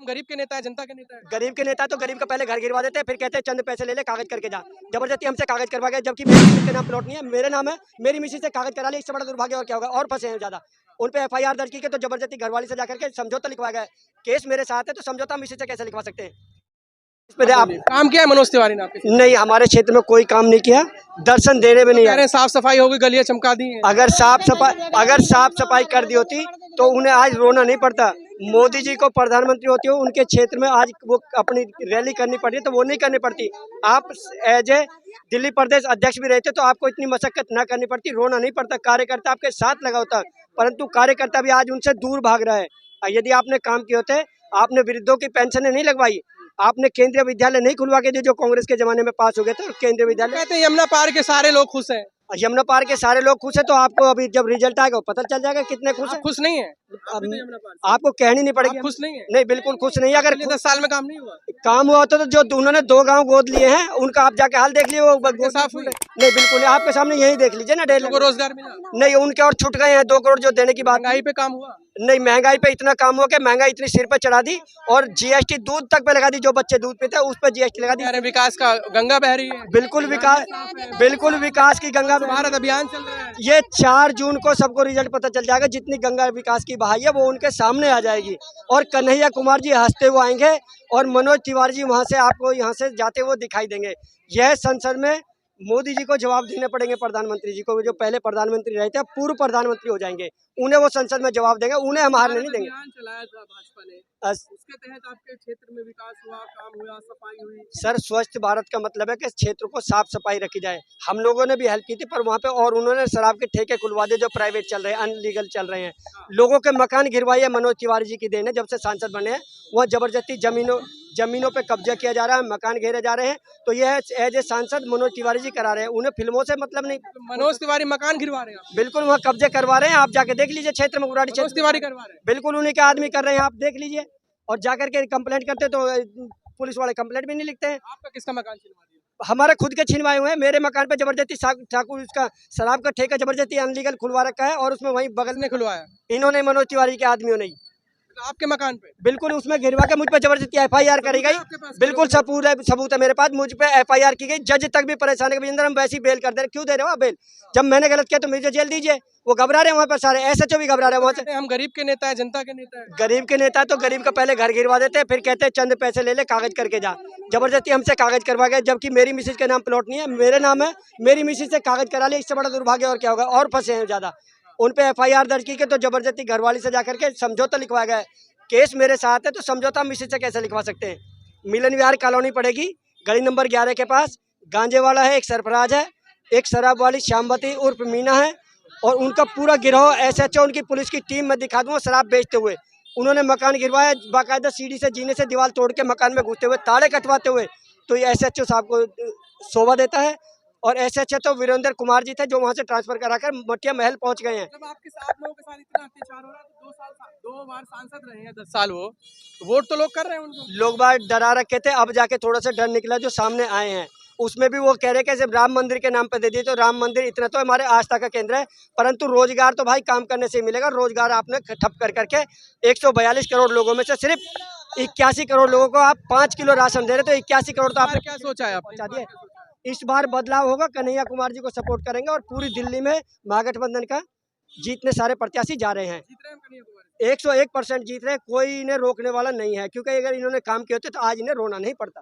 गरीब के नेता है, जनता के नेता है। गरीब के नेता तो गरीब का पहले घर गिरवा देते हैं, फिर कहते हैं चंद पैसे ले ले, कागज करके जा। जबरदस्ती हमसे कागज करवा गए, जबकि मेरी मिसेज के नाम प्लॉट नहीं है, मेरे नाम है, मेरी मिसेज से कागज करा लिया। इससे बड़ा दुर्भाग्य और क्या होगा? और फंसे हैं ज्यादा। उन पे FIR दर्ज की गई, तो जबरदस्ती घरवाली से जाकर के समझौता लिखवा गया। केस मेरे साथ है, तो समझौता मिसेज से कैसे लिखवा सकते हैं? इस पे आप काम किया है मनोज तिवारी ने आपके? नहीं, हमारे क्षेत्र में कोई काम नहीं किया, दर्शन देने में नहीं कह आया। रहे हैं साफ सफाई होगी, गलियां चमका दी हैं। अगर साफ सफाई कर दी होती तो उन्हें आज रोना नहीं पड़ता। मोदी जी को प्रधानमंत्री होते हो, उनके क्षेत्र में आज वो अपनी रैली करनी पड़ी, तो वो नहीं करनी पड़ती। आप एज ए दिल्ली प्रदेश अध्यक्ष भी रहते तो आपको इतनी मशक्कत ना करनी पड़ती, रोना नहीं पड़ता। कार्यकर्ता आपके साथ लगा होता, परंतु कार्यकर्ता भी आज उनसे दूर भाग रहा है। यदि आपने काम किए होते, आपने वृद्धों की पेंशनें नहीं लगवाई, आपने केंद्रीय विद्यालय नहीं खुलवा के दिए जो कांग्रेस के जमाने में पास हो गए थे। केंद्रीय विद्यालय कहते हैं यमुना पार के सारे लोग खुश हैं। यमुना पार के सारे लोग खुश है, तो आपको अभी जब रिजल्ट आएगा पता चल जाएगा कितने खुश आप है। खुश नहीं है? आपको कहनी नहीं पड़ेगी। आप खुश नहीं है? नहीं, बिल्कुल खुश नहीं है। अगर 10 साल में काम नहीं हुआ, काम हुआ होता तो जो उन्होंने 2 गांव गोद लिए हैं, उनका आप जाके हाल देख लिए। वो गोद साफ हुई? नहीं, बिल्कुल नहीं। आपके सामने यही देख लीजिए ना। डेली को रोजगार मिला नहीं, उनके और छूट गए हैं 2 करोड़ जो देने की बात। महंगाई पे काम हुआ नहीं, महंगाई पे इतना काम हुआ कि महंगाई इतनी सिर पे चढ़ा दी, और GST दूध तक पे लगा दी। जो बच्चे दूध पीते हैं उस पर GST लगा दी। अरे विकास का गंगा बह रही है। बिल्कुल विकास की गंगा। भारत अभियान चल रहा है। ये 4 जून को सबको रिजल्ट पता चल जाएगा। जितनी गंगा विकास की बहाई है वो उनके सामने आ जाएगी, और कन्हैया कुमार जी हंसते हुए आएंगे, और मनोज तिवारी जी वहां से आपको यहाँ से जाते हुए दिखाई देंगे। यह संसद में मोदी जी को जवाब देने पड़ेंगे, प्रधानमंत्री जी को। जो पहले प्रधानमंत्री रहे थे, पूर्व प्रधानमंत्री हो जाएंगे, उन्हें वो संसद में जवाब देंगे। उन्हें हम हारने नहीं देंगे। अभियान चलाया था भाजपा ने, उसके तहत आपके क्षेत्र में विकास हुआ, काम हुआ, सफाई हुई। सर, स्वच्छ भारत का मतलब है कि क्षेत्र को साफ सफाई रखी जाए। हम लोगों ने भी हेल्प की थी, पर वहाँ पे और उन्होंने शराब के ठेके खुलवा दिए जो प्राइवेट चल रहे हैं, अनलीगल चल रहे हैं। लोगों के मकान गिरवाए मनोज तिवारी जी की देन है। जब से सांसद बने हैं, वहाँ जबरदस्ती जमीनों पे कब्जा किया जा रहा है, मकान घेरे जा रहे हैं। तो यह एज ए सांसद मनोज तिवारी जी करा रहे हैं, उन्हें फिल्मों से मतलब नहीं। मनोज तिवारी मकान गिरवा रहे हैं? बिल्कुल, वहाँ कब्जे करवा रहे हैं। आप जाके देख लीजिए क्षेत्र में, गुराड़ी मनोज तिवारी करवा रहे हैं? बिल्कुल उन्हीं के आदमी कर रहे हैं, आप देख लीजिए। और जाकर के कंप्लेंट करते तो पुलिस वाले कंप्लेंट भी नहीं लिखते हैं। आपका किसका मकान छिनवा दिया? हमारे खुद के छिनवाए हुए हैं। मेरे मकान पे जबरदस्ती ठाकुर उसका शराब का ठेका जबरदस्ती अनलीगल खुलवा रखा है, और उसमें वहीं बगल में खुलवाया इन्होंने, मनोज तिवारी के आदमियों ने। आपके मकान पे? बिल्कुल, उसमें गिरवा के मुझ पर जबरदस्ती FIR करी गई। बिल्कुल सबूत है मेरे पास। मुझ पे FIR की गई। जज तक भी परेशान है कि हम वैसी बेल कर दे रहे, क्यों दे रहे हो आप बेल? जब मैंने गलत किया तो मुझे जेल दीजिए। वो घबरा रहे हैं वहाँ पर सारे, SHO भी घबरा रहे हैं वहाँ से। हम गरीब के नेता है, जनता के नेता है। गरीब के नेता तो गरीब का पहले घर गिरवा देते हैं, फिर कहते हैं चंद पैसे ले ले, कागज करके जा। जबरदस्ती हमसे कागज करवा गए, जबकि मेरी मिसेज के नाम प्लॉट नहीं है, मेरे नाम है, मेरी मिसेज से कागज करा लिया। इससे बड़ा दुर्भाग्य और क्या होगा? और फंसे हैं ज्यादा। उन पे FIR दर्ज की गई, तो जबरदस्ती घरवाली से जाकर के समझौता लिखवा गया। केस मेरे साथ है, तो समझौता मिसेज से कैसे लिखवा सकते हैं? मिलन विहार कॉलोनी पड़ेगी, गली नंबर 11 के पास। गांजे वाला है एक सरफराज है, एक शराब वाली श्यामवती उर्फ मीना है, और उनका पूरा गिरोह SHO उनकी पुलिस की टीम में दिखा दूंगा शराब बेचते हुए। उन्होंने मकान गिरवाया, बाकायदा सीढ़ी से जीने से दीवार तोड़ के मकान में घुसते हुए, ताले कटवाते हुए। तो ये SHO साहब को शोभा देता है। और SHO तो वीरेंद्र कुमार जी थे, जो वहाँ से ट्रांसफर कराकर मटिया महल पहुँच गए हैं। जब आपके साथ लोगों के साथ इतना अत्याचार हो रहा है, तो 2 बार सांसद रहे हैं, 10 साल वो वोट तो लोग कर रहे हैं उनको। लोग बात डरा रखे थे, अब जाके थोड़ा सा डर निकला जो सामने आए हैं। उसमें भी वो कह रहे हैं कि राम मंदिर के नाम पे दे दिए, तो राम मंदिर इतना तो हमारे आस्था का केंद्र है, परंतु रोजगार तो भाई काम करने से ही मिलेगा। रोजगार आपने ठप कर करके 142 करोड़ लोगों में से सिर्फ 81 करोड़ लोगों को आप 5 किलो राशन दे रहे, तो 81 करोड़ तो आपने क्या सोचा है आप? पहुंचा दिए। इस बार बदलाव होगा, कन्हैया कुमार जी को सपोर्ट करेंगे, और पूरी दिल्ली में महागठबंधन का जीतने सारे प्रत्याशी जा रहे हैं। 101% जीत रहे हैं, कोई इन्हें रोकने वाला नहीं है, क्योंकि अगर इन्होंने काम किए होते तो आज इन्हें रोना नहीं पड़ता।